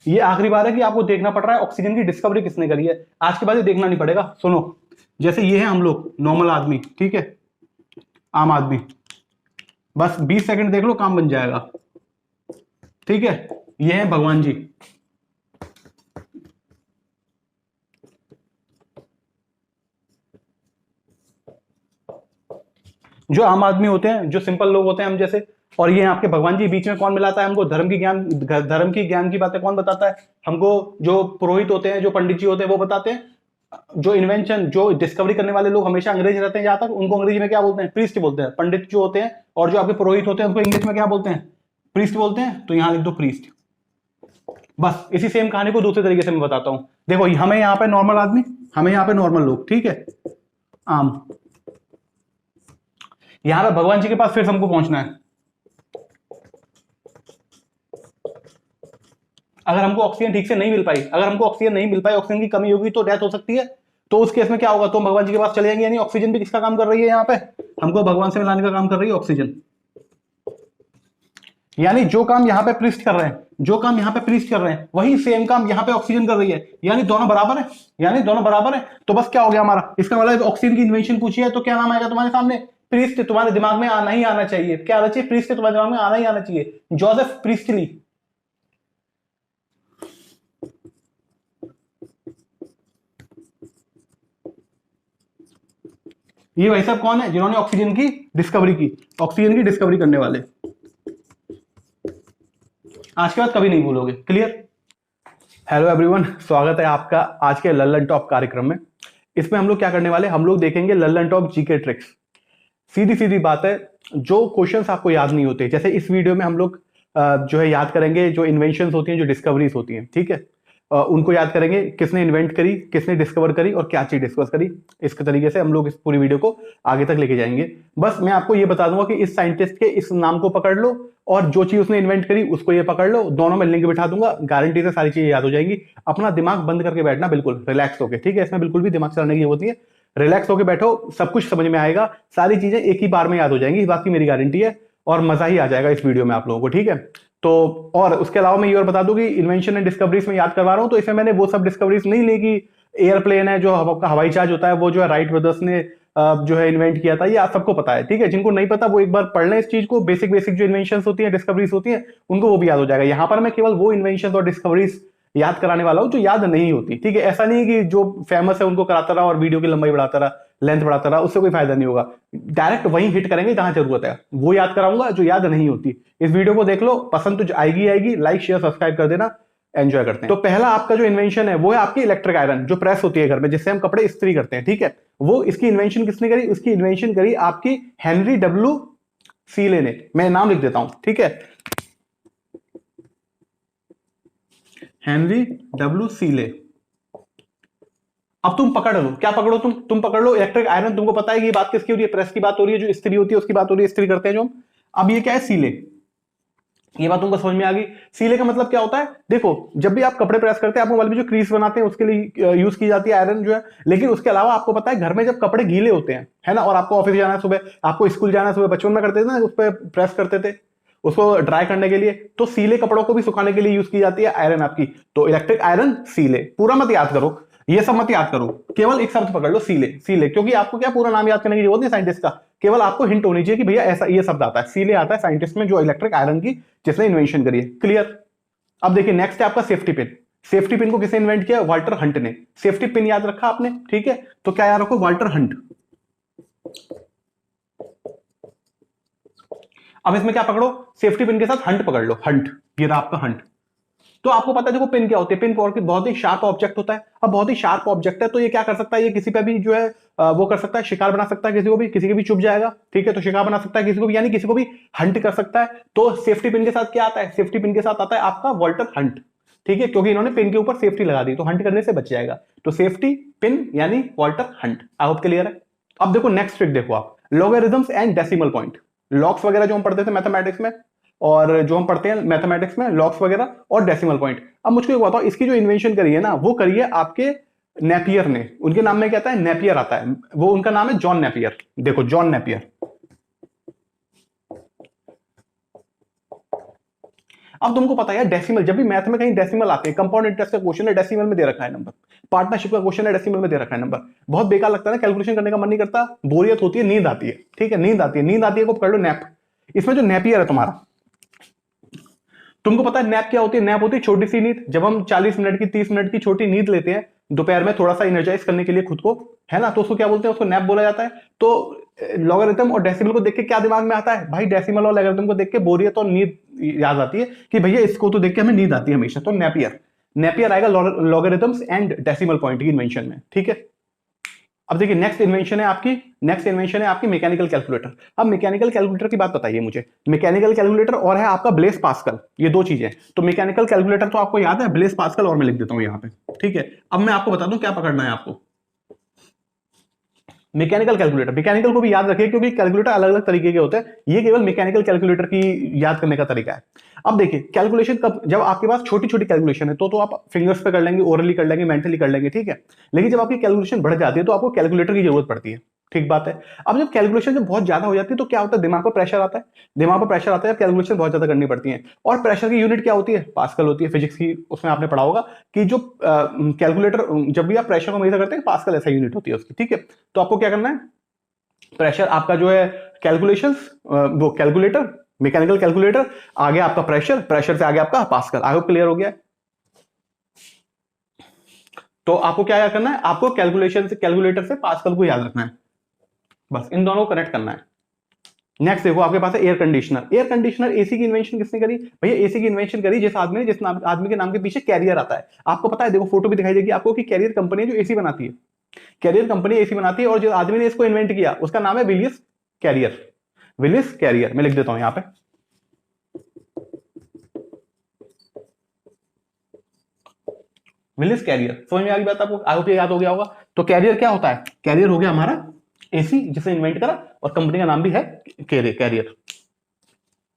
ये आखिरी बार है कि आपको देखना पड़ रहा है ऑक्सीजन की डिस्कवरी किसने करी है। आज के बाद ये देखना नहीं पड़ेगा। सुनो, जैसे ये है हम लोग नॉर्मल आदमी, ठीक है, आम आदमी, बस 20 सेकंड देख लो काम बन जाएगा। ठीक है, ये है भगवान जी। जो आम आदमी होते हैं, जो सिंपल लोग होते हैं हम जैसे, और ये आपके भगवान जी। बीच में कौन मिलाता है हमको? धर्म की ज्ञान की बातें कौन बताता है हमको? जो पुरोहित होते हैं, जो पंडित जी होते हैं, वो बताते हैं। जो इन्वेंशन, जो डिस्कवरी करने वाले लोग हमेशा अंग्रेज रहते हैं, जहां तक उनको अंग्रेजी में क्या बोलते हैं? प्रीस्ट बोलते हैं। पंडित जो होते हैं और जो आपके पुरोहित होते हैं उनको इंग्लिश में क्या बोलते हैं? प्रीस्ट बोलते हैं। तो यहां लिख दो प्रीस्ट। बस इसी सेम कहानी को दूसरे तरीके से मैं बताता हूं। देखो, हमें यहाँ पे नॉर्मल आदमी, हमें यहाँ पे नॉर्मल लोग, ठीक है, आम। यहां पे भगवान जी के पास फिर हमको पहुंचना है। अगर हमको ऑक्सीजन ठीक से नहीं मिल पाई, अगर हमको ऑक्सीजन नहीं मिल पाई, ऑक्सीजन की कमी होगी तो डेथ हो सकती है। तो उस केस में क्या होगा? तो हम भगवान जी के पास चले जाएंगे। यानी ऑक्सीजन भी किसका काम कर रही है? यहाँ पे हमको भगवान से मिलाने का काम कर रही है ऑक्सीजन। यानी जो काम यहाँ पे प्रीस्ट कर रहे हैं, जो काम यहाँ पे प्रीस्ट कर रहे हैं, वही सेम काम यहाँ पे ऑक्सीजन कर रही है। यानी दोनों बराबर है, यानी दोनों बराबर है। तो बस क्या हो गया हमारा? इसका मतलब ऑक्सीजन की इन्वेंशन पूछी है तो क्या नाम आएगा तुम्हारे सामने? प्रीस्ट। तुम्हारे दिमाग में आना ही आना चाहिए। क्या आना चाहिए? प्रीस्ट। तुम्हारे दिमाग में आना ही आना चाहिए, जोसेफ प्रीस्टली। ये भाई साहब कौन है? जिन्होंने ऑक्सीजन की डिस्कवरी की, ऑक्सीजन की डिस्कवरी करने वाले। आज के बाद कभी नहीं भूलोगे। क्लियर? हेलो एवरीवन, स्वागत है आपका आज के लल्लन टॉप कार्यक्रम में। इसमें हम लोग क्या करने वाले? हम लोग देखेंगे लल्लन टॉप जीके ट्रिक्स। सीधी सीधी बात है, जो क्वेश्चंस आपको याद नहीं होते, जैसे इस वीडियो में हम लोग जो है याद करेंगे जो इन्वेंशंस होती हैं, जो डिस्कवरीज होती हैं, ठीक है, उनको याद करेंगे। किसने इन्वेंट करी, किसने डिस्कवर करी और क्या चीज डिस्कवर करी। इस तरीके से हम लोग इस पूरी वीडियो को आगे तक लेके जाएंगे। बस मैं आपको ये बता दूंगा कि इस साइंटिस्ट के इस नाम को पकड़ लो और जो चीज उसने इन्वेंट करी उसको ये पकड़ लो। दोनों में लिंक बिठा दूंगा, गारंटी से सारी चीजें याद हो जाएंगी। अपना दिमाग बंद करके बैठना, बिल्कुल रिलैक्स होके, ठीक है। इसमें बिल्कुल भी दिमाग चलाने की जरूरत नहीं है। रिलैक्स होके बैठो, सब कुछ समझ में आएगा, सारी चीजें एक ही बार में याद हो जाएंगी। इस बात की मेरी गारंटी है और मजा ही आ जाएगा इस वीडियो में आप लोगों को, ठीक है। तो और उसके अलावा मैं ये और बता दूं कि इन्वेंशन एंड डिस्कवरीज में याद करवा रहा हूं, तो इसमें मैंने वो सब डिस्कवरीज नहीं ली कि एयरप्लेन है, जो हवाई जहाज होता है, वो जो है राइट ब्रदर्स ने जो है इन्वेंट किया था। ये आप सबको पता है, ठीक है। जिनको नहीं पता वो एक बार पढ़ लें इस चीज को। बेसिक बेसिक जो इन्वेंशन होती है, डिस्कवरीज होती है, उनको वो भी याद हो जाएगा। यहां पर मैं केवल वो इन्वेंशन और डिस्कवरीज याद कराने वाला हूं जो याद नहीं होती, ठीक है। ऐसा नहीं है कि जो फेमस है उनको कराता रहा और वीडियो की लंबाई बढ़ाता रहा, लेंथ बढ़ाता रहा, उससे कोई फायदा नहीं होगा। डायरेक्ट वहीं हिट करेंगे जहां जरूरत है, वो याद कराऊंगा जो याद नहीं होती। इस वीडियो को देख लो, पसंद तो आएगी आएगी। लाइक शेयर सब्सक्राइब कर देना, एंजॉय करते हैं। तो पहला आपका जो इन्वेंशन है वो है आपकी इलेक्ट्रिक आयरन, जो प्रेस होती है घर में, जिससे हम कपड़े इस्त्री करते हैं, ठीक है। वो इसकी इन्वेंशन किसने करी? उसकी इन्वेंशन करी आपकी हेनरी डब्ल्यू सीले ने। मैं नाम लिख देता हूं, ठीक है, हेनरी डब्ल्यू सीले। अब तुम पकड़ लो, क्या पकड़ो? तुम पकड़ लो इलेक्ट्रिक आयरन। तुमको पता है कि ये बात किसकी हो रही है? प्रेस की बात हो रही है, जो इस्त्री होती है उसकी बात हो रही है, इस्त्री करते हैं जो हम। अब ये क्या है? सीले। ये बात तुमको समझ में आ गई। सीले का मतलब क्या होता है? देखो, जब भी आप कपड़े प्रेस करते हैं, आप मोबाइल में जो क्रीज बनाते हैं उसके लिए यूज की जाती है आयरन जो है। लेकिन उसके अलावा आपको पता है, घर में जब कपड़े गीले होते हैं, है ना, और आपको ऑफिस जाना है सुबह, आपको स्कूल जाना है सुबह, बचपन में करते थे ना, उस पर प्रेस करते थे उसको ड्राई करने के लिए। तो सीले कपड़ों को भी सुखाने के लिए यूज की जाती है आयरन आपकी। तो इलेक्ट्रिक आयरन, सीले। पूरा मत याद करो, ये सब मत याद करो, केवल एक शब्द पकड़ लो, सीले। सीले, क्योंकि आपको क्या पूरा नाम याद करने की जरूरत नहीं साइंटिस्ट का। केवल आपको हिंट होनी चाहिए कि भैया ऐसा ये शब्द आता है, सीले आता है साइंटिस्ट में, जो इलेक्ट्रिक आयरन की जिसने इन्वेंशन करी है। क्लियर? अब देखिए नेक्स्ट है आपका सेफ्टी पिन। सेफ्टी पिन को किसने इन्वेंट किया? वाल्टर हंट ने। सेफ्टी पिन याद रखा आपने, ठीक है। तो क्या याद रखो? Walter Hunt. अब इसमें क्या पकड़ो? सेफ्टी पिन के साथ हंट पकड़ लो, हंट। ये रहा आपका हंट। तो आपको पता है देखो, पिन क्या होती है? पिन बहुत ही शार्प ऑब्जेक्ट होता है। अब बहुत ही शार्प ऑब्जेक्ट है तो ये क्या कर सकता है? ये किसी पे भी जो है वो कर सकता है, शिकार बना सकता है किसी को भी, किसी के भी चुप जाएगा, ठीक है। तो शिकार बना सकता है किसी को भी, यानी किसी को भी हंट कर सकता है। तो सेफ्टी पिन के साथ क्या आता है? सेफ्टी पिन के साथ आता है आपका वाल्टर हंट, ठीक है, क्योंकि इन्होंने पिन के ऊपर सेफ्टी लगा दी, तो हंट करने से बच जाएगा। तो सेफ्टी पिन यानी वाल्टर हंट। आई होप क्लियर है। अब देखो नेक्स्ट ट्रिक देखो आप, logarithms and decimal point. Logs वगैरह जो हम पढ़ते थे मैथमेटिक्स में, और जो हम पढ़ते हैं मैथमेटिक्स में, लॉग्स वगैरह और डेसिमल पॉइंट। अब मुझको एक बताओ, इसकी जो इन्वेंशन करी है ना, वो करी है आपके नेपियर ने। उनके नाम में क्या आता है? नेपियर आता है। वो उनका नाम है जॉन नेपियर। देखो, जॉन नेपियर। अब तुमको पता है डेसिमल, जब भी मैथ में कहीं डेसिमल आते हैं, कंपाउंड इंटरेस्ट का क्वेश्चन है डेसिमल में दे रखा है नंबर, पार्टनरशिप का क्वेश्चन है डेसिमल में दे रखा है नंबर, बहुत बेकार लगता है ना, कैलकुलेशन करने का मन नहीं करता, बोरियत होती है, नींद आती है, ठीक है, नींद आती है, नींद आती है को कर लो नैप। इसमें जो नैपियर है तुम्हारा, तुमको पता है नैप क्या होती है? नैप होती है छोटी सी नींद। जब हम 40 मिनट की 30 मिनट की छोटी नींद लेते हैं दोपहर में थोड़ा सा एनर्जाइज करने के लिए खुद को, है ना, तो उसको क्या बोलते हैं? उसको नैप बोला जाता है। तो लॉगरिथम और डेसिमल को देख के क्या दिमाग में आता है भाई? डेसिमल और लॉगरिथम को देख के बोरियत और नींद याद आती है कि भैया इसको तो देख के हमें नींद आती है हमेशा, तो नैपियर, नैपियर आएगा लॉगरिथम्स एंड डेसिमल पॉइंट की इन्वेंशन में, ठीक है। अब देखिए नेक्स्ट इन्वेंशन है आपकी मैकेनिकल कैलकुलेटर। अब मैकेनिकल कैलकुलेटर की बात बताइए मुझे, मैकेनिकल कैलकुलेटर और है आपका ब्लेस पास्कल, ये दो चीजें। तो मैकेनिकल कैलकुलेटर तो आपको याद है, ब्लेस पास्कल और मैं लिख देता हूं यहां पे, ठीक है। अब मैं आपको बता दूं क्या पकड़ना है आपको। मैकेनिकल कैलकुलेटर, मैकेनिकल को भी याद रखिए क्योंकि कैलकुलेटर अलग अलग तरीके के होते हैं, ये केवल मैकेनिकल कैलकुलेटर की याद करने का तरीका है। अब देखिए कैलकुलेशन कब, जब आपके पास छोटी छोटी कैलकुलेशन है तो आप फिंगर्स पे कर लेंगे, ओरली कर लेंगे, मेंटली कर लेंगे, ठीक है। लेकिन जब आपकी कैलकुलेशन बढ़ जाती है तो आपको कैलकुलेटर की जरूरत पड़ती है, ठीक बात है। अब जब कैलकुलेशन जब बहुत ज्यादा हो जाती है तो क्या होता है? दिमाग पर प्रेशर आता है, दिमाग पर प्रेशर आता है, कैलकुलेशन बहुत ज्यादा करनी पड़ती है। और प्रेशर की यूनिट क्या होती है? पास्कल होती है। फिजिक्स की उसमें आपने पढ़ा होगा कि जो कैलकुलेटर, जब भी आप प्रेशर को मेजर करते हैं पास्कल ऐसा यूनिट होती है उसकी, ठीक है। तो आपको क्या करना है, प्रेशर आपका जो है कैलकुलेशंस, वो कैलकुलेटर, मैकेनिकल कैलकुलेटर, आगे आपका प्रेशर, प्रेशर से आगे आपका पास्कल। आई होप क्लियर हो गया। तो आपको क्या करना है? आपको कैलकुलेशन से, कैलकुलेटर से पास्कल को याद रखना है, बस इन दोनों को कनेक्ट करना है। नेक्स्ट देखो आपके पास है air conditioner. Air conditioner, AC की इन्वेंशन किसने करी भैया? एसी की इन्वेंशन करी जिस आदमी ने, जिस आदमी के नाम के पीछे कैरियर आता है। आपको पता है, देखो फोटो भी दिखाई देगी आपको कि कैरियर कंपनी जो एसी बनाती है, कैरियर कंपनी एसी बनाती है, और जो आदमी ने इसको इन्वेंट किया उसका नाम है विलियस कैरियर। विलियस कैरियर मैं लिख देता हूं यहां पे, विलियस कैरियर। समझ में आ गई बात आपको? आई होप ये याद हो गया होगा। तो कैरियर क्या होता है? कैरियर हो गया हमारा एसी जिसे इन्वेंट करा, और कंपनी का नाम भी है कैरियर।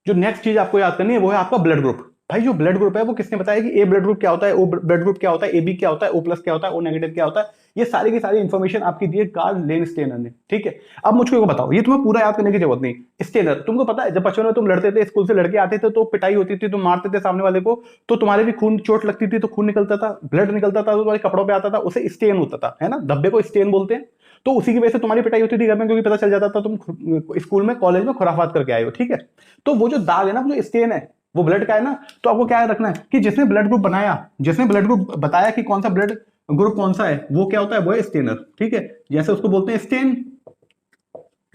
जो नेक्स्ट चीज आपको याद करनी है वो है आपका ब्लड ग्रुप। भाई जो ब्लड ग्रुप है वो किसने बताया कि ए ब्लड ग्रुप क्या होता है, ओ ब्लड ग्रुप क्या होता है, ए बी क्या होता है, ओ प्लस क्या होता है, ओ नेगेटिव क्या होता है, ये सारी की सारी इंफॉर्मेशन आपकी दी है कार्ल लेनस्टेनर ने, ठीक है। अब मुझको बताओ, ये तुम्हें पूरा याद करने की जरूरत नहीं। स्टेनर, तुमको पता है जब बचपन में तुम लड़ते थे, स्कूल से लड़के आते थे तो पिटाई होती थी, तुम मारते थे सामने वाले को, तो तुम्हारे भी खून, चोट लगती थी तो खून निकलता था, ब्लड निकलता था, तो तुम्हारे कपड़ों पे आता था, उसे स्टेन होता था, है ना, धब्बे को स्टेन बोलते हैं। तो उसी की वजह से तुम्हारी पिटाई होती थी घर में, क्योंकि पता चल जाता था तुम स्कूल में, कॉलेज में खुराफात करके आए हो, ठीक है। तो वो जो दाग है ना, वो जो स्टेन है, वो ब्लड का है ना। तो आपको क्या रखना है कि जिसने ब्लड ग्रुप बनाया, जिसने ब्लड ग्रुप बताया कि कौन सा ब्लड ग्रुप कौन सा है, वो क्या होता है? वो है स्टेनर, ठीक है। जैसे उसको बोलते हैं स्टेन,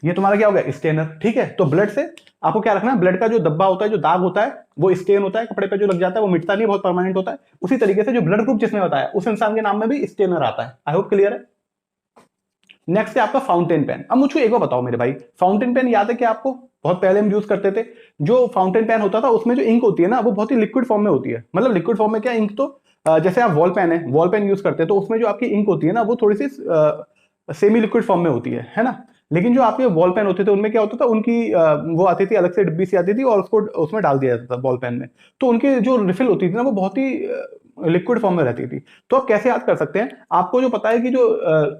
ये तुम्हारा क्या हो गया? स्टेनर, ठीक है। तो ब्लड से आपको क्या रखना है? ब्लड का जो धब्बा होता है, जो दाग होता है, वो स्टेन होता है, कपड़े पे जो लग जाता है वो मिटता नहीं, बहुत परमानेंट होता है। उसी तरीके से जो ब्लड ग्रुप जिसने बताया उस इंसान के नाम में भी स्टेनर आता है। आई होप क्लियर है। नेक्स्ट है आपका फाउंटेन पेन। अब मुझको एक बार बताओ मेरे भाई, फाउंटेन पेन याद है कि आपको? बहुत पहले हम यूज करते थे। जो फाउंटेन पेन होता था उसमें जो इंक होती है ना, वो बहुत ही लिक्विड फॉर्म में होती है। मतलब लिक्विड फॉर्म में क्या, इंक तो जैसे आप वॉल पेन है, वॉल पेन यूज करते हैं तो उसमें जो आपकी इंक होती है ना, वो थोड़ी सी सेमी लिक्विड फॉर्म में होती है ना। लेकिन जो आपके वॉल पेन होते थे उनमें क्या होता था, उनकी वो आती थी अलग से, डिब्बी सी आती थी, और उसको उसमें डाल दिया जाता था बॉल पेन में। तो उनकी जो रिफिल होती थी ना, वो बहुत ही लिक्विड फॉर्म में रहती थी। तो आप कैसे याद कर सकते हैं? आपको जो पता है कि जो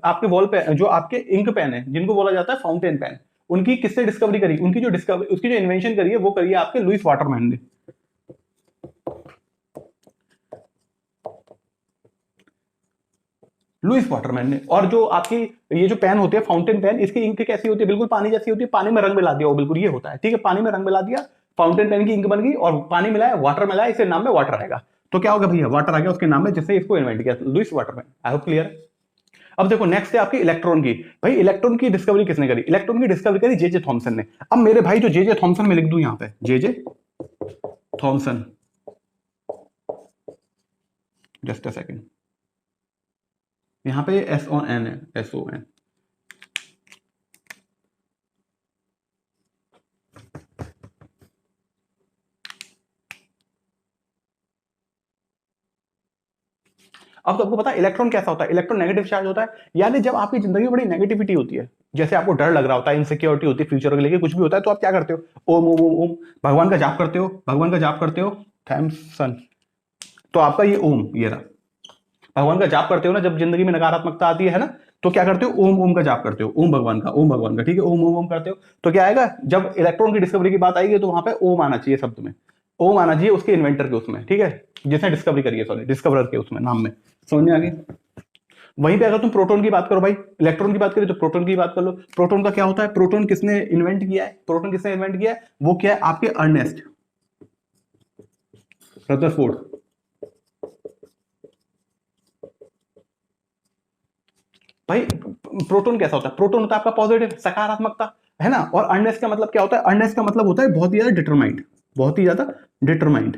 आपके वॉल पेन, जो आपके इंक पेन है जिनको बोला जाता है फाउंटेन पेन, उनकी किसने डिस्कवरी करी? उनकी जो डिस्कवरी, उसकी जो इन्वेंशन करी है वो करी है आपके लुईस वाटरमैन ने। लुईस वाटरमैन ने। और जो आपकी ये जो पेन होते हैं फाउंटेन पेन, इसकी इंक कैसी होती है? बिल्कुल पानी जैसी होती है, पानी में रंग मिला दिया हो, बिल्कुल ये होता है, ठीक है। पानी में रंग मिला दिया, फाउंटेन पेन की इंक बन गई, और पानी मिलाया, वाटर मिलाया, इसके नाम में वाटर आएगा। तो क्या होगा भैया? वाटर आ गया उसके नाम में, जिसने इसको इन्वेंट किया, Lewis Waterman. I hope clear है। अब देखो नेक्स्ट है आपकी इलेक्ट्रॉन की। भाई इलेक्ट्रॉन की डिस्कवरी किसने करी? इलेक्ट्रॉन की डिस्कवरी करी जे थॉमसन ने। अब मेरे भाई जो जे थॉमसन में लिख दूं यहां पे, J Thomson, just a second, यहां पे SON है, SON। अब तो आपको पता है इलेक्ट्रॉन कैसा होता है? इलेक्ट्रॉन नेगेटिव चार्ज होता है। यानी जब आपकी जिंदगी में बड़ी नेगेटिविटी होती है, जैसे आपको डर लग रहा होता है, इनसिक्योरिटी होती है, फ्यूचर को लेके कुछ भी होता है, तो आप क्या करते हो? ओम ओम ओम ओम, भगवान का जाप करते हो, भगवान का जाप करते हो, थैम्सन। तो आपका ये ओम, ये रहा, भगवान का जाप करते हो ना, जब जिंदगी में नकारात्मकता आती है ना, तो क्या करते हो? ओम ओम का जाप करते हो, ओम भगवान का, ओम भगवान का, ठीक है। ओम ओम ओम करते हो तो क्या आएगा? जब इलेक्ट्रॉन की डिस्कवरी की बात आएगी तो वहां पे ओम आना चाहिए शब्द में। ओ माना जी उसके इन्वेंटर के उसमें, ठीक है, जिसने डिस्कवरी करी है, सॉरी डिस्कवरर के उसमें नाम में, समझ में आ गई। वहीं पे अगर तुम प्रोटॉन की बात करो भाई, इलेक्ट्रॉन की बात करें तो प्रोटॉन की बात कर लो। प्रोटॉन का क्या होता है, प्रोटॉन किसने इन्वेंट किया है, प्रोटॉन किसने इन्वेंट किया है, वो क्या है आपके अर्नेस्ट रदरफोर्ड। भाई प्रोटॉन कैसा होता है, प्रोटॉन होता है आपका पॉजिटिव, सकारात्मकता, है ना। और अर्नेस्ट का मतलब क्या होता है, अर्नेस्ट का मतलब होता है बहुत ही ज्यादा डिटरमाइंड, बहुत ही ज्यादा डिटरमाइंड।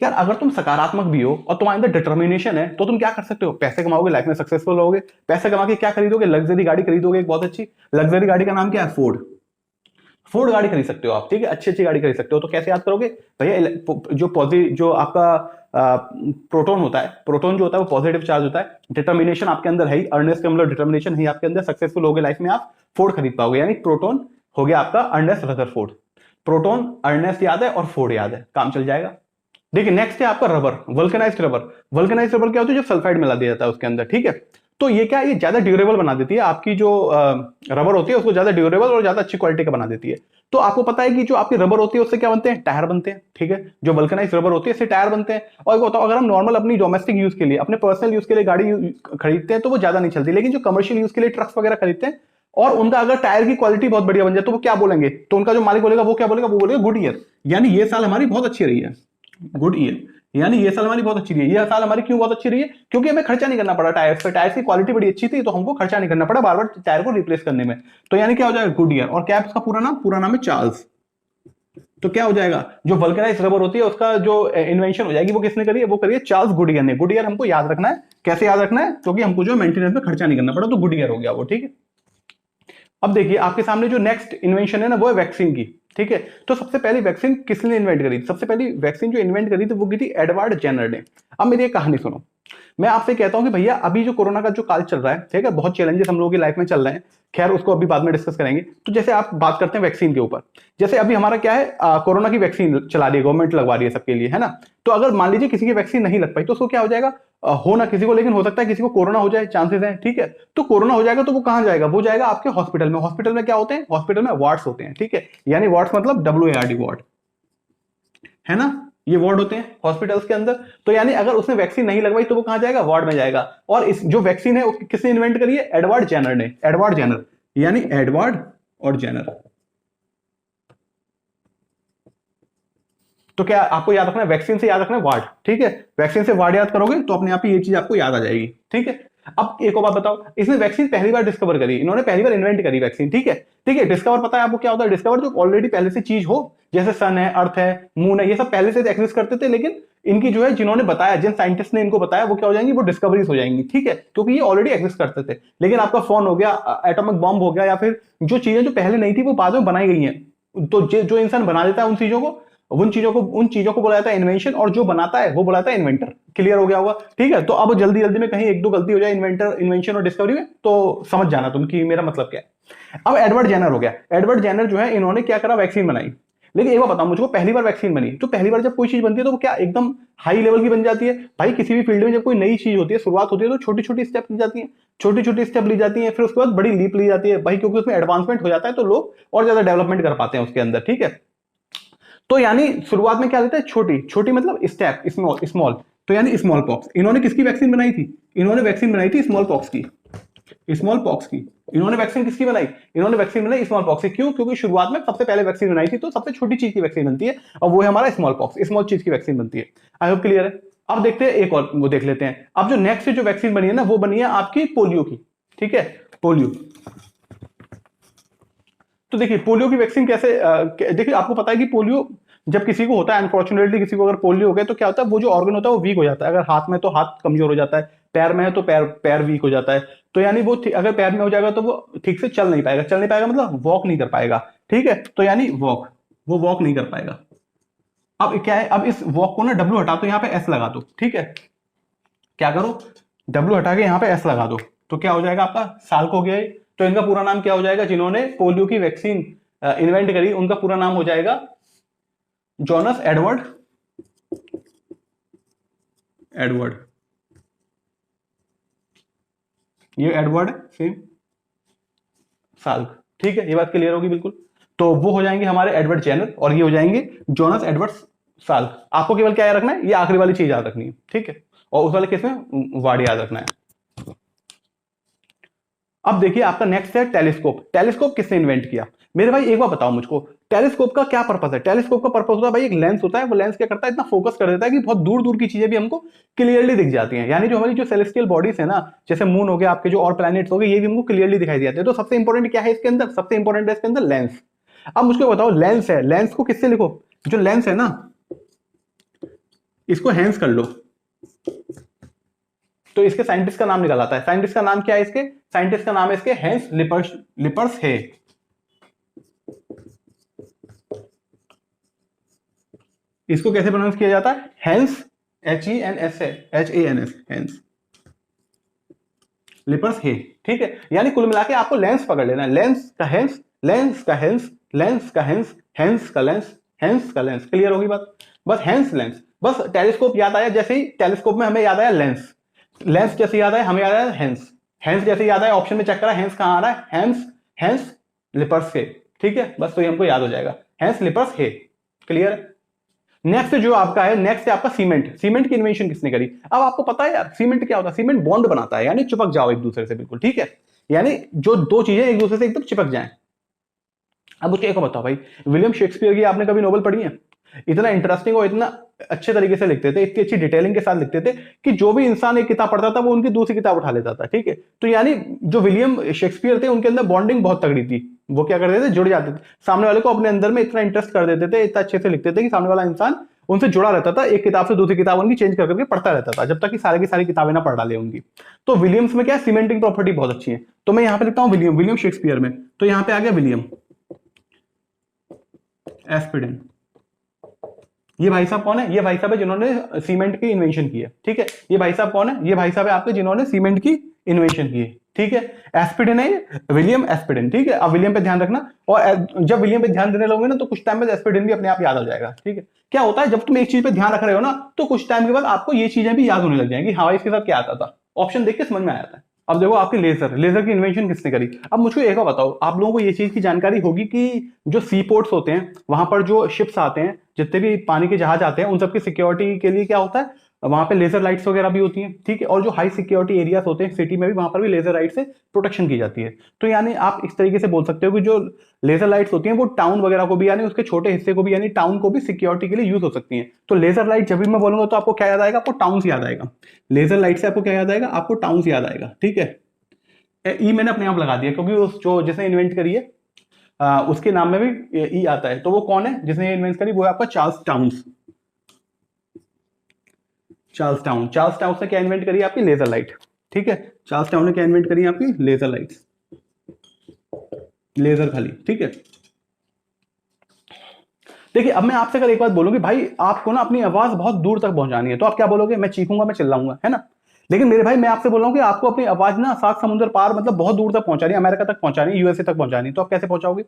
यार अगर तुम सकारात्मक भी हो और तुम्हारे अंदर डिटर्मिनेशन है तो तुम क्या कर सकते हो, पैसे कमाओगे, लाइफ में सक्सेसफुल होगे। पैसे कमा के क्या खरीदोगे, लग्जरी गाड़ी खरीदोगे, एक बहुत अच्छी लग्जरी गाड़ी का नाम क्या है, फोर्ड। फोर्ड गाड़ी खरीद सकते हो आप, ठीक है, अच्छी अच्छी गाड़ी खरीद सकते हो। तो कैसे याद करोगे भैया, जो पॉजिटिव, जो आपका प्रोटॉन होता है, प्रोटॉन जो होता है वो पॉजिटिव चार्ज होता है, डिटर्मिनेशन आपके अंदर है ही, अर्नेस्ट का मतलब डिटर्मिनेशन है आपके अंदर, सक्सेसफुल होगे लाइफ में, आप फोर्ड खरीद पाओगे। यानी प्रोटॉन हो गया आपका अर्नेस्ट रदरफोर्ड। प्रोटॉन अर्नेस्ट याद है और फोर्ड याद है, काम चल जाएगा। देखिए नेक्स्ट है आपका rubber, vulcanised rubber. Vulcanised rubber क्या होता है, जो सल्फाइड मिला दिया जाता है उसके अंदर, ठीक है। तो ये क्या है, ये ज्यादा ड्यूरेबल बना देती है आपकी जो रबर होती है उसको, ज्यादा ड्यूरेबल और ज्यादा अच्छी क्वालिटी का बना देती है। तो आपको पता है कि जो आपकी रबर होती है उससे क्या बनते हैं, टायर बनते हैं, ठीक है। जो वल्कनाइज्ड रबर होती है इससे टायर बनते हैं। और बताओ अगर हम नॉर्मल अपनी डोमेस्टिक यूज के लिए, अपने पर्सनल यूज के लिए गाड़ी खरीदते हैं तो वो ज्यादा नहीं चलती, लेकिन जो कमर्शियल यूज के लिए ट्रक्स वगैरह खरीदते हैं और उनका अगर टायर की क्वालिटी बहुत बढ़िया बन जाए तो वो क्या बोलेंगे, तो उनका जो मालिक बोलेगा वो क्या बोलेगा, वो बोलेगा गुड ईयर, यानी ये साल हमारी बहुत अच्छी रही है, गुड ईयर, यानी ये साल हमारी बहुत अच्छी रही है। ये साल हमारी क्यों बहुत अच्छी रही है, क्योंकि हमें खर्चा नहीं करना पड़ा टायर्स पे, टायर्स की क्वालिटी बड़ी अच्छी थी तो हमको खर्चा नहीं करना पड़ा बार बार टायर को रिप्लेस करने में। तो यानी क्या हो जाएगा, गुड ईयर। और क्या है उसका पूरा नाम है चार्ल्स। तो क्या हो जाएगा, जो वल्कनाइज्ड रबर होती है उसका जो इन्वेंशन हो जाएगी वो किसने करी है, वो करी है चार्ल्स गुडियर ने। गुडियर हमको याद रखना है, कैसे याद रखना है, क्योंकि हमको जो मेंटेनेंस में खर्चा नहीं करना पड़ा, तो गुडियर हो गया वो, ठीक है। अब देखिए आपके सामने जो नेक्स्ट इन्वेंशन है ना वो है वैक्सीन की, ठीक है। तो सबसे पहली वैक्सीन किसने इन्वेंट करी, सबसे पहली वैक्सीन जो इन्वेंट करी थी वो की थी एडवर्ड जेनर ने। अब मेरी एक कहानी सुनो, मैं आपसे कहता हूं कि भैया अभी जो कोरोना का जो काल चल रहा है, ठीक है, बहुत चैलेंजेस हम लोगों की लाइफ में चल रहे हैं, खैर उसको अभी बाद में डिस्कस करेंगे। तो जैसे आप बात करते हैं वैक्सीन के ऊपर, जैसे अभी हमारा क्या है, कोरोना की वैक्सीन चला रही है गवर्नमेंट, लगवा रही है सबके लिए, है ना। तो अगर मान लीजिए किसी की वैक्सीन नहीं लग पाई तो उसको क्या हो जाएगा, हो ना किसी को, लेकिन हो सकता है किसी को कोरोना हो जाए, चांसेस हैं, ठीक है। तो कोरोना हो जाएगा तो वो कहां जाएगा, वो जाएगा आपके हॉस्पिटल में। हॉस्पिटल में क्या होते हैं, हॉस्पिटल में वार्ड्स होते हैं, ठीक है, यानी वार्ड्स मतलब WARD वार्ड, है ना, ये वार्ड होते हैं हॉस्पिटल्स के अंदर। तो यानी अगर उसने वैक्सीन नहीं लगवाई तो वो कहां जाएगा, वार्ड में जाएगा। और इस जो वैक्सीन है किसने इन्वेंट करी है, एडवर्ड जेनर ने। एडवर्ड जेनर यानी एडवर्ड और जेनर। तो क्या आपको याद रखना है, वैक्सीन से याद रखना है वार्ड, ठीक है। वैक्सीन से वार्ड याद करोगे तो अपने आप ही ये चीज आपको याद आ जाएगी, ठीक है। अब एक और बात बताओ, इसने वैक्सीन पहली बार डिस्कवर करी, इन्होंने पहली बार इन्वेंट करी वैक्सीन, ठीक है। ठीक है, डिस्कवर पता है आपको क्या होता है, डिस्कवर जो ऑलरेडी पहले से चीज हो, जैसे सन है, अर्थ है, मून है, ये सब पहले से एग्जिस्ट करते थे, लेकिन इनकी जो है जिन्होंने बताया, जिन साइंटिस्ट ने इनको बताया, वो क्या हो जाएंगी, वो डिस्कवरीज हो जाएंगी, ठीक है, क्योंकि ये ऑलरेडी एग्जिस्ट करते थे। लेकिन आपका फोन हो गया, एटॉमिक बॉम्ब हो गया, या फिर जो चीजें जो पहले नहीं थी वो बाद में बनाई गई हैं, तो जो इंसान बना देता है उन चीजों को बोला जाता है इन्वेंशन, और जो बनाता है वो बोला जाता है इन्वेंटर। क्लियर हो गया होगा, ठीक है। तो अब जल्दी जल्दी में कहीं एक दो गलती हो जाए इन्वेंशन और डिस्कवरी में तो समझ जाना तुम कि मेरा मतलब क्या है। अब एडवर्ड जेनर हो गया, एडवर्ड जेनर जो है इन्होंने क्या करा, वैक्सीन बनाई। लेकिन एक बार बताओ मुझको, पहली बार वैक्सीन बनी तो पहली बार जब कोई चीज बनती है तो वो क्या एकदम हाई लेवल की बन जाती है भाई। किसी भी फील्ड में जब कोई नई चीज होती है, शुरुआत होती है, तो छोटी छोटी स्टेप ली जाती है, छोटी छोटी स्टेप ली जाती है, फिर उसके बाद बड़ी लीप ली जाती है भाई, क्योंकि उसमें एडवांसमेंट हो जाता है तो लोग और ज्यादा डेवलपमेंट कर पाते हैं उसके अंदर, ठीक है। तो यानी शुरुआत में क्या लेते हैं, छोटी छोटी मतलब स्टेप, स्मॉल स्मॉल। तो यानी स्मॉल पॉक्स, इन्होंने किसकी वैक्सीन बनाई थी, इन्होंने वैक्सीन बनाई थी स्मॉल पॉक्स की, स्मॉल पॉक्स की। इन्होंने वैक्सीन किसकी बनाई, इन्होंने वैक्सीन बनाई स्मॉल पॉक्स की। क्यों, क्योंकि शुरुआत में सबसे पहले वैक्सीन बनाई थी तो सबसे छोटी चीज की वैक्सीन बनती है, और वो है हमारा स्मॉल पॉक्स, स्मॉल चीज की वैक्सीन बनती है। आई होप क्लियर है। अब देखते हैं एक और वो देख लेते हैं। अब जो नेक्स्ट जो वैक्सीन बनी है ना वो बनी है आपकी पोलियो की, ठीक है, पोलियो। तो देखिए पोलियो की वैक्सीन कैसे, देखिए आपको पता है कि पोलियो जब किसी को होता है, अनफॉर्चुनेटली किसी को अगर पोलियो हो गया तो क्या होता है, वो जो ऑर्गन होता है वो वीक हो जाता है। अगर हाथ में तो हाथ कमजोर हो जाता है, पैर में है तो पैर पैर वीक हो जाता है। तो यानी वो अगर पैर में हो जाएगा तो वो ठीक से चल नहीं पाएगा, चल नहीं पाएगा मतलब वॉक नहीं कर पाएगा, ठीक है। तो यानी वो वॉक नहीं कर पाएगा। अब क्या है, अब इस वॉक को ना W हटा, तो यहाँ पे S लगा दो, ठीक है। क्या करो, W हटा के यहाँ पे S लगा दो, तो क्या हो जाएगा आपका, साल्क हो गया है। तो इनका पूरा नाम क्या हो जाएगा, जिन्होंने पोलियो की वैक्सीन इन्वेंट करी उनका पूरा नाम हो जाएगा जॉनस एडवर्ड एडवर्ड। ये एडवर्ड सेम साल्क, ठीक है, ये बात क्लियर होगी बिल्कुल। तो वो हो जाएंगे हमारे एडवर्ड जेनर और ये हो जाएंगे जोनास एडवर्ड साल्क। आपको केवल क्या याद रखना है, ये आखिरी वाली चीज याद रखनी है, ठीक है, और उस वाले केस में वार्ड याद रखना है। अब देखिए आपका नेक्स्ट है टेलीस्कोप। टेलीस्कोप किसने इन्वेंट किया? मेरे भाई एक बार बताओ मुझको, टेलीस्कोप का क्या पर्पस है? टेलीस्कोप का पर्पस होता है भाई, एक लेंस होता है, वो लेंस क्या करता है, इतना फोकस कर देता है कि बहुत दूर दूर की चीजें भी हमको क्लियरली दिख जाती हैं। यानी जो हमारी जो सेलेस्टियल बॉडीज है ना, जैसे मून हो गया, आपके जो और प्लैनेट्स हो गए, ये भी हमको क्लियरली दिखाई जाते हैं। तो सबसे इंपॉर्टेंट क्या है इसके अंदर? सबसे इंपॉर्टेंट है इसके अंदर लेंस। अब मुझको बताओ, लेंस है, लेंस को किससे लिखो? जो लेंस है ना, इसको हैंस कर लो, तो इसके साइंटिस्ट का नाम निकल आता है। साइंटिस्ट का नाम क्या है इसके? साइंटिस्ट का नाम है इसके हैंस लिपर्स है। इसको कैसे प्रोनाउंस किया जाता है? हैंस, HENS है, HANS, हैंस लिपर्स है, ठीक है। यानी कुल मिला के आपको लेंस पकड़ लेना है। लेंस का हैंस, लेंस का हैंस, लेंस का हैंस, हैंस का लेंस, हैंस का लेंस। क्लियर होगी बात? बस हैंस लेंस। बस टेलीस्कोप याद आया, जैसे ही टेलीस्कोप में हमें याद आया लेंस, लेंस जैसे याद आया हमें याद आया हैंस, हैंस जैसे याद आया ऑप्शन में चेक करा हैंस कहां आ रहा है, हैंस, हैंस लिपर्स है, ठीक है। बस तो ये हमको याद हो जाएगा, हैंस लिपर्स है। क्लियर है? नेक्स्ट जो आपका है, नेक्स्ट है आपका सीमेंट। सीमेंट की इन्वेंशन किसने करी? अब आपको पता है यार सीमेंट क्या होता है? सीमेंट बॉन्ड बनाता है, यानी चिपक जाओ एक दूसरे से, बिल्कुल ठीक है। यानी जो दो चीजें एक दूसरे से एकदम चिपक जाएं। अब मुझे एक बताओ भाई, विलियम शेक्सपियर की आपने कभी नोवेल पढ़ी है? इतना इंटरेस्टिंग और इतना अच्छे तरीके से लिखते थे, इतनी अच्छी डिटेलिंग के साथ लिखते थे कि जो भी इंसान एक किताब पढ़ता था वो उनकी दूसरी किताब उठा लेता था, ठीक है। तो यानी जो विलियम शेक्सपियर थे उनके अंदर बॉन्डिंग बहुत तगड़ी थी। वो क्या करते थे, जुड़ जाते थे सामने वाले को, अपने अंदर में इतना इंटरेस्ट कर देते थे, इतना अच्छे से लिखते थे कि सामने वाला इंसान उनसे जुड़ा रहता था, एक किताब से दूसरी किताब उनकी चेंज करके पढ़ता रहता था, जब तक कि सारी की सारी किताबें ना पढ़ डाले उनकी। तो विलियम्स में क्या है, सीमेंटिंग प्रॉपर्टी बहुत अच्छी है। तो मैं यहाँ पे लिखता हूँ विलियम, विलियम शेक्सपियर में, तो यहाँ पे आ गया विलियम एस्पिडेन। ये भाई साहब कौन है? ये भाई साहब है जिन्होंने सीमेंट की इन्वेंशन की है, ठीक है। ये भाई साहब कौन है? ये भाई साहब है आपके जिन्होंने सीमेंट की इन्वेंशन की है, ठीक है। एस्पिडेन है, विलियम एस्पिडेन, ठीक है। अब विलियम पे ध्यान रखना, और जब विलियम पे ध्यान देने लगोगे ना तो कुछ टाइम बाद एस्पिडेन भी अपने आप याद आ जाएगा, ठीक है। क्या होता है, जब तुम एक चीज पे ध्यान रख रहे हो ना तो कुछ टाइम के बाद आपको ये चीजें भी याद होने लग जाएंगी, हाँ इसके साथ क्या आता था, ऑप्शन देख के समझ में आ जाता है। अब देखो आपकी लेजर, लेजर की इन्वेंशन किसने करी? अब मुझको एक बात बताओ, आप लोगों को ये चीज की जानकारी होगी कि जो सी पोर्ट्स होते हैं, वहां पर जो शिप्स आते हैं, जितने भी पानी के जहाज आते हैं, उन सबकी सिक्योरिटी के लिए क्या होता है, वहां पे लेजर लाइट्स वगैरह भी होती हैं, ठीक है। और जो हाई सिक्योरिटी एरियाज होते हैं सिटी में भी, वहां पर भी लेजर लाइट से प्रोटेक्शन की जाती है। तो यानी आप इस तरीके से बोल सकते हो कि जो लेजर लाइट्स होती हैं वो टाउन वगैरह को भी, यानी उसके छोटे हिस्से को भी, यानी टाउन को भी सिक्योरिटी के लिए यूज हो सकती हैं। तो लेजर लाइट जब भी मैं बोलूंगा तो आपको क्या याद आएगा? आपको टाउन याद आएगा। लेजर लाइट से आपको क्या याद आएगा? आपको टाउन याद आएगा, ठीक है। ई मैंने अपने आप लगा दिया क्योंकि उस जो जिसने इन्वेंट करी है उसके नाम में भी ई आता है। तो वो कौन है जिसने इन्वेंट करी? वो है आपका Charles towns. Charles town, Charles town ने क्या इन्वेंट करी? आपकी लेजर लाइट, ठीक है। चार्ल्स टाउन ने क्या इन्वेंट करी? आपकी लेजर लाइट, लेजर खाली, ठीक है। देखिए अब मैं आपसे अगर एक बात बोलूं कि भाई आपको ना अपनी आवाज बहुत दूर तक पहुंचानी है, तो आप क्या बोलोगे? मैं चीखूंगा, मैं चिल्लाऊंगा, है ना। लेकिन मेरे भाई मैं आपसे बोल रहा हूं कि आपको अपनी आवाज ना सात समुद्र पार, मतलब बहुत दूर तक पहुंचानी है, अमेरिका तक पहुंचानी है, यूएसए तक पहुंचानी है। तो आप कैसे पहुंचाओगे?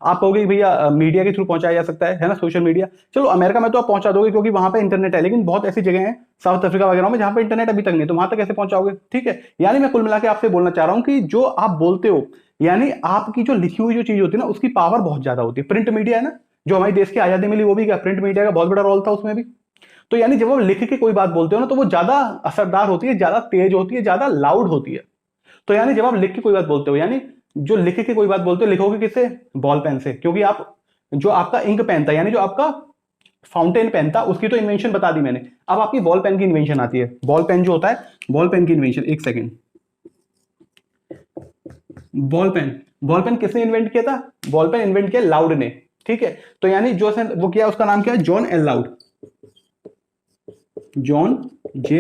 आप कहोगे भैया मीडिया के थ्रू पहुंचाया जा सकता है ना, सोशल मीडिया। चलो अमेरिका में तो आप पहुंचा दोगे क्योंकि वहां पे इंटरनेट है, लेकिन बहुत ऐसी जगह है साउथ अफ्रीका वगैरह में जहां पे इंटरनेट अभी तक नहीं, तो वहां तक कैसे पहुंचाओगे? ठीक है। यानी मैं कुल मिला के आपसे बोलना चाह रहा हूं कि जो आप बोलते हो, यानी आपकी जो लिखी हुई जो चीज होती है ना, उसकी पावर बहुत ज्यादा होती है। प्रिंट मीडिया है ना, जो हमारी देश की आजादी मिली, वो भी क्या प्रिंट मीडिया का बहुत बड़ा रोल था उसमें भी। तो यानी जब आप लिख के कोई बात बोलते हो ना, तो वो ज्यादा असरदार होती है, ज्यादा तेज होती है, ज्यादा लाउड होती है। तो यानी जब आप लिख के कोई बात बोलते हो, यानी जो लिख के कोई बात बोलते हो, लिखोगे किससे? बॉल पेन से। क्योंकि आप जो आपका इंक पेन था, यानी जो आपका फाउंटेन पेन था, उसकी तो इन्वेंशन बता दी मैंने। अब आपकी बॉल पेन की इन्वेंशन आती है। बॉल पेन जो होता है, बॉल पेन की इन्वेंशन, एक second. Ball pen, ball pen किसने इन्वेंट किया था? बॉल पेन इन्वेंट किया लाउड ने, ठीक है। तो यानी जो वो किया, उसका नाम क्या है? जॉन एल लाउड, जॉन जे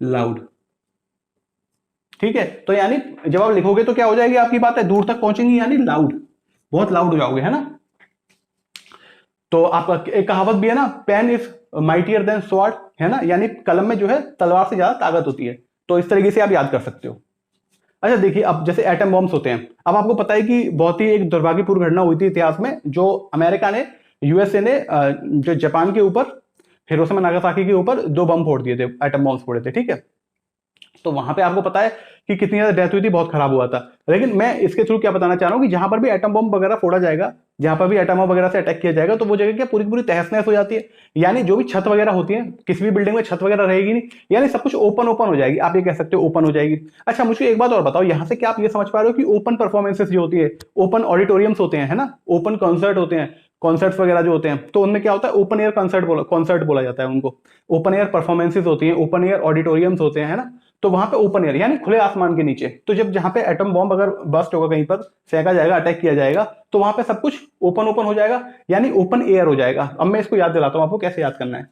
लाउड, ठीक है। तो यानी जब आप लिखोगे तो क्या हो जाएगी आपकी बात है, दूर तक पहुंचेंगी, यानी लाउड, बहुत लाउड हो जाओगे, है ना। तो आपका एक कहावत भी है ना, pen is mightier than sword, है ना, यानी कलम में जो है तलवार से ज्यादा ताकत होती है। तो इस तरीके से आप याद कर सकते हो। अच्छा देखिए, अब जैसे एटम बॉम्ब्स होते हैं, अब आपको पता है कि बहुत ही एक दुर्भाग्यपूर्ण घटना हुई थी इतिहास में, जो अमेरिका ने, यूएसए ने जो जापान के ऊपर, हिरोशिमा नागासाकी के ऊपर 2 बम फोड़ दिए थे, एटम बॉम्ब्स फोड़े थे, ठीक है। तो वहां पे आपको पता है कि कितनी ज्यादा डेथ हुई थी, बहुत खराब हुआ था। लेकिन मैं इसके थ्रू क्या बताना चाह रहा हूं कि जहां पर भी एटम बम वगैरह फोड़ा जाएगा, जहां पर भी एटमों वगैरह से अटैक किया जाएगा तो वो जगह क्या पूरी पूरी तहस नहस हो जाती है। यानी जो भी छत वगैरह होती है, किसी भी बिल्डिंग में छत वगैरह रहेगी नहीं, यानी सब कुछ ओपन ओपन हो जाएगी, आप ये कह सकते हो ओपन हो जाएगी। अच्छा मुझे एक बात और बताओ, यहां से क्या आप ये समझ पा रहे हो कि ओपन परफॉर्मेंसेस जो होती है, ओपन ऑडिटोरियम्स होते हैं, है ना, ओपन कॉन्सर्ट होते हैं, कॉन्सर्ट्स वगैरह जो होते हैं, तो उनमें क्या होता है, ओपन एयर कॉन्सर्ट बोला जाता है उनको। ओपन एयर परफॉर्मेंसेस होती हैं, ओपन एयर ऑडिटोरियम्स होते हैं, है ना, तो वहां पे ओपन एयर यानी खुले आसमान के नीचे। तो जब जहां पे एटम बॉम्ब अगर बस्ट होगा, कहीं पर फेंका जाएगा, अटैक किया जाएगा, तो वहां पे सब कुछ ओपन ओपन हो जाएगा, यानी ओपन एयर हो जाएगा। अब मैं इसको याद दिलाता हूं आपको कैसे याद करना है।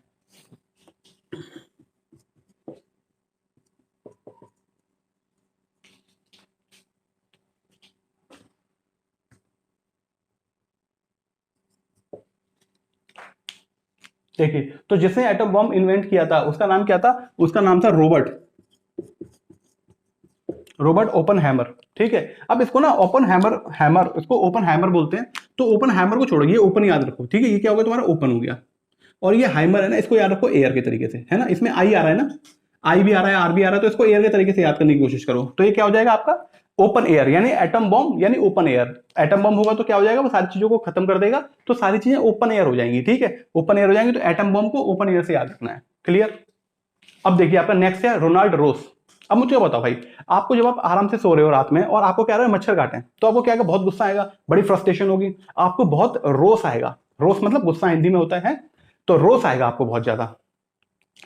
देखिए, तो जिसने एटम बॉम्ब इन्वेंट किया था उसका नाम क्या था, उसका नाम था रॉबर्ट ओपनहैमर। ठीक है, अब इसको ना ओपन हैमर इसको ओपन हैमर बोलते हैं। तो ओपन हैमर को छोड़ो, ये ओपन याद रखो, ठीक है, ये क्या हो गया तुम्हारा, ओपन हो गया। और ये हाइमर है ना, इसको याद रखो एयर के तरीके से, है ना, इसमें आई आ रहा है ना, आई भी आ रहा है, आर भी आ रहा है, तो इसको एयर के तरीके से याद करने की कोशिश करो। तो ये क्या हो जाएगा आपका ओपन एयर, यानी एटम बॉम्ब यानी ओपन एयर। एटम बॉम्ब होगा तो क्या हो जाएगा, वो सारी चीजों को खत्म कर देगा, तो सारी चीजें ओपन एयर हो जाएंगी। ठीक है, ओपन एयर हो जाएंगी, तो एटम बॉम्ब को ओपन एयर से याद रखना है। क्लियर। अब देखिए आपका नेक्स्ट है रोनाल्ड रोस। अब मुझे बताओ भाई, आपको जब आप आराम से सो रहे हो रात में और आपको क्या रहा है, मच्छर काटे, तो आपको क्या आएगा, बहुत गुस्सा आएगा, बड़ी फ्रस्ट्रेशन होगी, आपको बहुत रोष आएगा। रोष मतलब गुस्सा हिंदी में होता है, तो रोष आएगा आपको बहुत ज्यादा।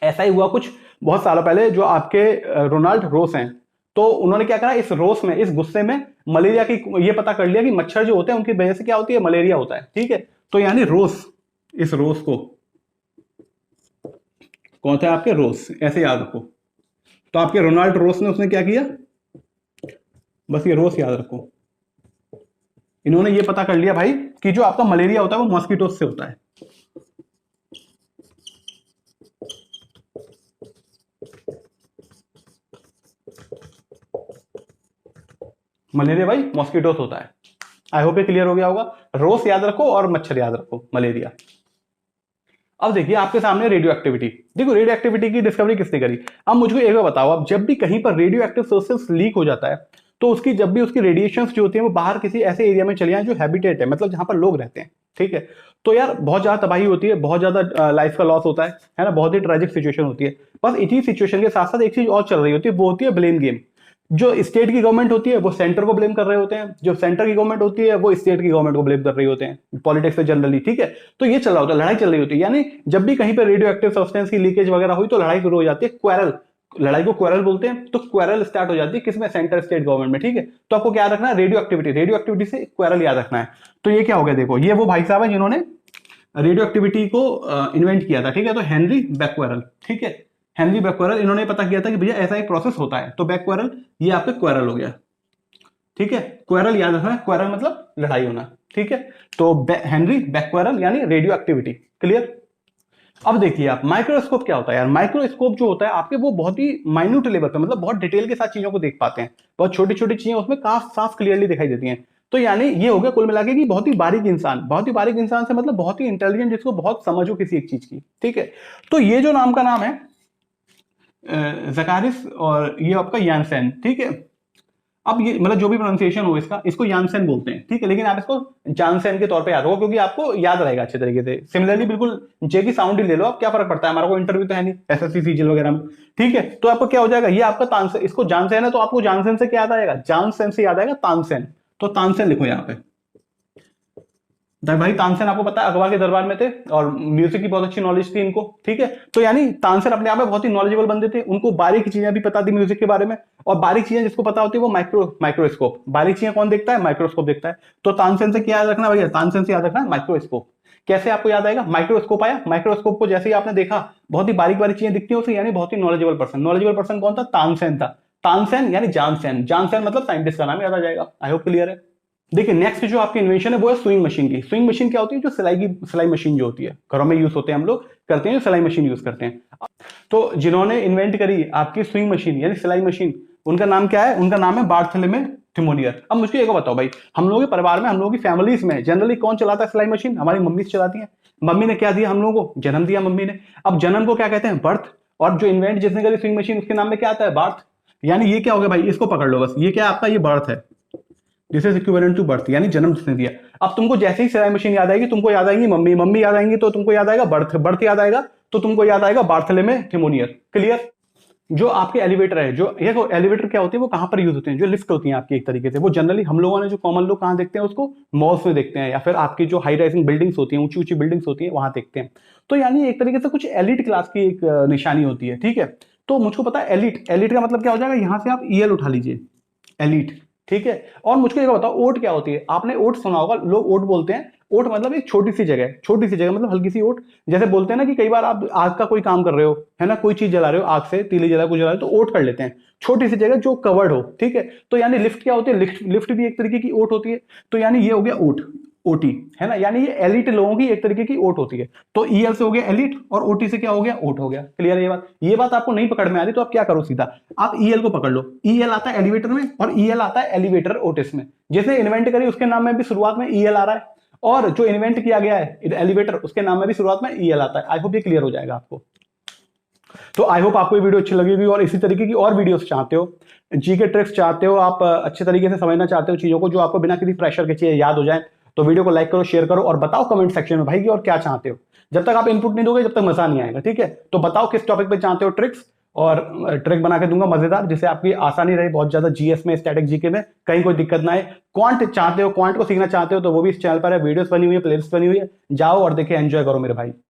ऐसा ही हुआ कुछ बहुत सालों पहले, जो आपके रोनाल्ड रोस हैं, तो उन्होंने क्या करा, इस रोस में, इस गुस्से में मलेरिया की ये पता कर लिया कि मच्छर जो होते हैं उनकी वजह से क्या होती है, मलेरिया होता है। ठीक है, तो यानी रोस, इस रोस को कौन था आपके, रोस, ऐसे याद रखो। तो आपके रोनाल्ड रोस ने उसने क्या किया, बस ये रोस याद रखो। इन्होंने ये पता कर लिया भाई कि जो आपका मलेरिया होता है वो मॉस्किटोस से होता है। मलेरिया भाई मॉस्किटोस होता है। आई होप ये क्लियर हो गया होगा। रोस याद रखो और मच्छर याद रखो, मलेरिया। अब देखिए आपके सामने रेडियो एक्टिविटी। देखो रेडियो एक्टिविटी की डिस्कवरी किसने करी। अब मुझको एक बार बताओ, अब जब भी कहीं पर रेडियो एक्टिव सोर्सेस लीक हो जाता है, तो उसकी जब भी उसकी रेडिएशंस जो होती है वो बाहर किसी ऐसे एरिया में चली जाए जो हैबिटेट है, मतलब जहां पर लोग रहते हैं। ठीक है, तो यार बहुत ज्यादा तबाही होती है, बहुत ज्यादा लाइफ का लॉस होता है ना, बहुत ही ट्रेजिक सिचुएशन होती है। बस इसी सिचुएशन के साथ साथ एक चीज और चल रही होती है, वो होती है ब्लेम गेम। जो स्टेट की गवर्नमेंट होती है वो सेंटर को ब्लेम कर रहे होते हैं, जो सेंटर की गवर्नमेंट होती है वो स्टेट की गवर्नमेंट को ब्लेम कर रही होते हैं, पॉलिटिक्स में जनरली। ठीक है, तो ये चल रहा होता है, लड़ाई चल रही होती है। यानी जब भी कहीं पर रेडियो एक्टिव सब्सटेंस की लीकेज वगैरह हुई तो लड़ाई शुरू हो जाती है, क्वेरल, लड़ाई को क्वेरल बोलते हैं। तो क्वेरल स्टार्ट हो जाती है किसमें, सेंटर स्टेट गवर्नमेंट में। ठीक है, तो आपको क्या रखना है, रेडियो एक्टिविटी से क्वेरल याद रखना है। तो ये क्या हो गया, देखो ये वो भाई साहब है जिन्होंने रेडियो एक्टिविटी को इन्वेंट किया था। ठीक है, तो हेनरी बैक्वेरल। ठीक है, हेनरी बैक्वेरल, इन्होंने पता किया था कि भैया ऐसा एक प्रोसेस होता है, तो बैक्वेरल ये आपके क्वेरल हो गया। ठीक है, क्वेरल याद रखना है, क्वेरल मतलब लड़ाई होना। ठीक है, तो हेनरी बैक्वेरल यानी रेडियो एक्टिविटी। क्लियर। अब देखिए आप, माइक्रोस्कोप क्या होता है यार। माइक्रोस्कोप जो होता है आपके, वो बहुत ही माइन्यूट लेवल पे, मतलब बहुत डिटेल के साथ चीजों को देख पाते हैं, बहुत छोटी छोटी चीजें उसमें काफ साफ क्लियरली दिखाई देती हैं। तो यानी ये हो गया कुल मिला के कि बहुत ही बारीक इंसान, बहुत ही बारीक इंसान से मतलब बहुत ही इंटेलिजेंट, जिसको बहुत समझ हो किसी एक चीज की। ठीक है, तो ये जो नाम का नाम है जकारिस, और ये आपका यानसेन। ठीक है, अब ये मतलब जो भी प्रोनाउंसिएशन हो इसका, इसको यानसेन बोलते हैं। ठीक है, लेकिन आप इसको जानसेन के तौर पे याद रखो, क्योंकि आपको याद रहेगा अच्छे तरीके से। सिमिलरली बिल्कुल जे की साउंड ही ले लो आप, क्या फर्क पड़ता है, हमारा कोई इंटरव्यू तो है नहीं एसएससी सीजीएल वगैरह में। ठीक है, तो आपको क्या हो जाएगा, ये आपका तानसेन, इसको जानसेन है तो आपको जानसेन से क्या याद आएगा, जानसेन से याद आएगा तानसेन। तो तानसेन लिखो यहाँ पे। भाई तानसेन आपको पता है अकबर के दरबार में थे और म्यूजिक की बहुत अच्छी नॉलेज थी इनको। ठीक है, तो यानी तानसेन अपने आप में बहुत ही नॉलेजेबल बंदे थे, उनको बारीक चीजें भी पता थी म्यूजिक के बारे में। और बारीक चीजें जिसको पता होती है वो माइक्रोस्कोप, बारीक चीजें कौन देखता है, माइक्रोस्कोप देखता है। तो तानसेन से क्या याद रखना भैया, तानसेन से याद रखना माइक्रोस्कोप। कैसे आपको याद आएगा, माइक्रोस्कोप आया, माइक्रोस्कोप को जैसे ही आपने देखा बहुत ही बारीक बारीक चीजें दिखती है उसे, यानी बहुत ही नॉलेजेबल पर्सन। नॉलेजेबल पर्सन कौन था, तानसेन था। तानसेन यानी जानसेन, जानसेन मतलब साइंटिस्ट का नाम याद आ जाएगा। आई होप क्लियर है। देखिए नेक्स्ट जो आपकी इन्वेंशन है वो है स्विंग मशीन की। स्विंग मशीन क्या होती है, जो सिलाई मशीन जो होती है, घरों में यूज होते हैं, हम लोग करते हैं, जो सिलाई मशीन यूज करते हैं। तो जिन्होंने इन्वेंट करी आपकी स्विंग मशीन यानी सिलाई मशीन, उनका नाम क्या है, उनका नाम है बार्थोलोमेव थिमोनियर। अब मुझे एक बताओ भाई, हम लोगों के परिवार में, हम लोगों की फैमिलीज में जनरली कौन चलाता है सिलाई मशीन, हमारी मम्मी चलाती है। मम्मी ने क्या दिया हम लोगों को, जन्म दिया मम्मी ने। अब जन्म को क्या कहते हैं, बर्थ। और जो इन्वेंट जिसने करी स्विंग मशीन, उसके नाम में क्या आता है, बार्थ। यानी ये क्या हो गया भाई, इसको पकड़ लो बस, ये क्या आपका, ये बर्थ है। This is equivalent to birth, यानी जन्म जिसने दिया। अब तुमको जैसे ही सिलाई मशीन याद आएगी, तुमको याद आएंगी मम्मी, मम्मी याद आएंगी तो तुमको याद आएगा बर्थ, बर्थ याद आएगा तो तुमको याद आएगा बार्थलेमे थिमोनियर। क्लियर? जो आपके एलिवेटर है, जो ये एलिवेटर क्या होते हैं, वो कहां पर यूज होते हैं? जो लिफ्ट होती है आपकी एक तरीके से, वो जनरली हम लोगों ने, जो कॉमन लोग कहां देखते हैं उसको, मॉल्स में देखते हैं, या फिर आपकी जो हाई राइजिंग बिल्डिंग्स होती हैं, ऊंची ऊंची बिल्डिंग्स होती हैं, वहां देखते हैं। तो यानी एक तरीके से कुछ एलिट क्लास की एक निशानी होती है, ठीक है। तो मुझको पता है एलिट, एलिट का मतलब क्या हो जाएगा, यहां से आप ईएल उठा लीजिए, एलिट, ठीक है। और मुझको ये बताओ ओट क्या होती है? आपने ओट सुना होगा, लोग ओट बोलते हैं। ओट मतलब एक छोटी सी जगह, छोटी सी जगह मतलब हल्की सी ओट। जैसे बोलते हैं ना कि कई बार आप आग का कोई काम कर रहे हो, है ना, कोई चीज जला रहे हो, आग से तीली जला, कुछ जला रहे हो, तो ओट कर लेते हैं, छोटी सी जगह जो कवर्ड हो, ठीक है। तो यानी लिफ्ट क्या होती है? लिफ्ट, लिफ्ट भी एक तरीके की ओट होती है। तो यानी ये हो गया ओट, ओटी, है ना, यानी ये एलिट लोगों की एक तरीके की ओट होती है। तो ईएल से हो गया एलिट, और ओटी से क्या हो गया? ओट हो गया। क्लियर है ये बात? ये बात आपको नहीं पकड़ में आ रही तो आप क्या करो, सीधा आप ईएल को पकड़ लो। ईएल आता है एलिवेटर में, और ईएल आता है एलिवेटर ओटिस में। जैसे इन्वेंट करी उसके नाम में भी शुरुआत में ईएल आ रहा है, और जो इन्वेंट किया गया है एलिवेटर, उसके नाम में भी शुरुआत में ईएल आता है। आई होप ये क्लियर हो जाएगा आपको। तो आई होप आपको ये वीडियो अच्छी लगेगी, और इसी तरीके की और वीडियोस चाहते हो, जीके ट्रिक्स चाहते हो, आप अच्छे तरीके से समझना चाहते हो चीजों को, जो आपको बिना किसी प्रेशर के चीजें याद हो जाए, तो वीडियो को लाइक करो, शेयर करो, और बताओ कमेंट सेक्शन में भाई कि और क्या चाहते हो। जब तक आप इनपुट नहीं दोगे, जब तक मजा नहीं आएगा, ठीक है। तो बताओ किस टॉपिक पे चाहते हो ट्रिक्स, और ट्रिक बना के दूंगा मजेदार, जिससे आपकी आसानी रहे बहुत ज्यादा जीएस में, स्टैटिक जीके में, कहीं कोई दिक्कत ना आए। क्वांट चाहते हो, क्वांट को सीखना चाहते हो, तो वो भी इस चैनल पर है, वीडियोस बनी हुई है, प्लेलिस्ट बनी हुई है, जाओ और देखिए, एंजॉय करो मेरे भाई।